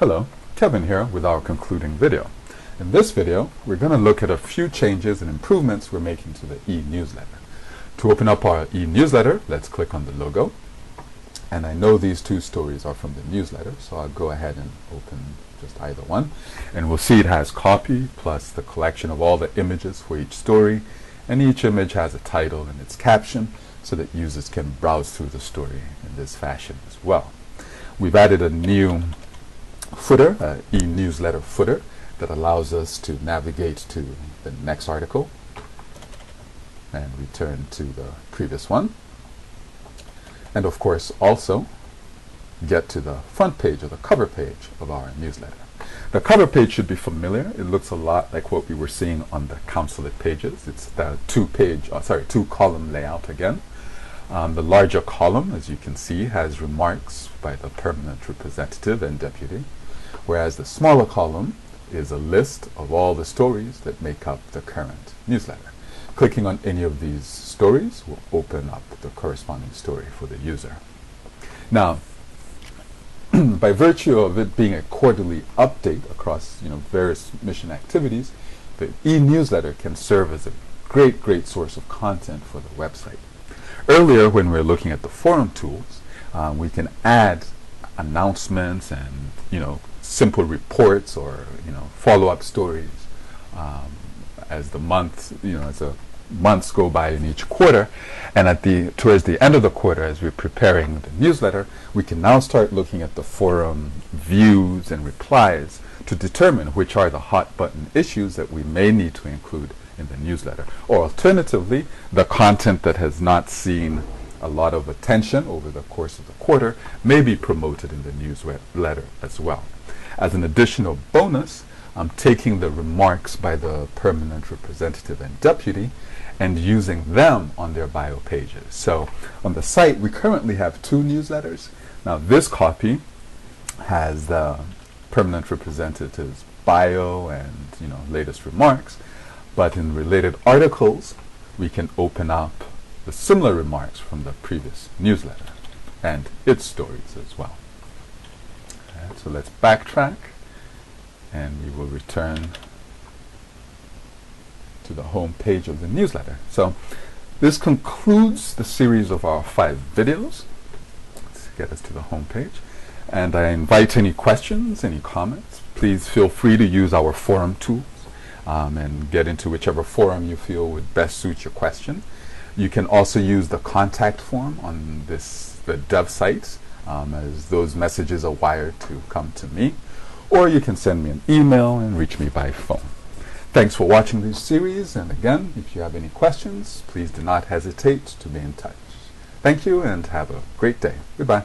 Hello, Kevin here with our concluding video. In this video, we're going to look at a few changes and improvements we're making to the e-newsletter. To open up our e-newsletter, let's click on the logo. And I know these two stories are from the newsletter, so I'll go ahead and open just either one. And we'll see it has copy plus the collection of all the images for each story. And each image has a title and its caption so that users can browse through the story in this fashion as well. We've added a new footer, e-newsletter footer, that allows us to navigate to the next article and return to the previous one. And of course also get to the front page or the cover page of our newsletter. The cover page should be familiar. It looks a lot like what we were seeing on the consulate pages. It's the two column layout again. The larger column, as you can see, has remarks by the permanent representative and deputy, whereas the smaller column is a list of all the stories that make up the current newsletter. Clicking on any of these stories will open up the corresponding story for the user. Now, by virtue of it being a quarterly update across various mission activities, the e-newsletter can serve as a great source of content for the website. Earlier, when we were looking at the forum tools, we can add announcements and simple reports or follow-up stories as the months go by in each quarter, and towards the end of the quarter, as we're preparing the newsletter, we can now start looking at the forum views and replies to determine which are the hot button issues that we may need to include in the newsletter, or alternatively, the content that has not seen a lot of attention over the course of the quarter may be promoted in the newsletter as well. As an additional bonus, I'm taking the remarks by the permanent representative and deputy and using them on their bio pages. So on the site, we currently have two newsletters. Now this copy has the permanent representative's bio and latest remarks, but in related articles, we can open up the similar remarks from the previous newsletter and its stories as well. Okay, so let's backtrack and we will return to the home page of the newsletter. So this concludes the series of our 5 videos. Let's get us to the home page. And I invite any questions, any comments. Please feel free to use our forum tools and get into whichever forum you feel would best suit your question. You can also use the contact form on the dev site, as those messages are wired to come to me. Or you can send me an email and reach me by phone. Thanks for watching this series, and again, if you have any questions, please do not hesitate to be in touch. Thank you and have a great day. Goodbye.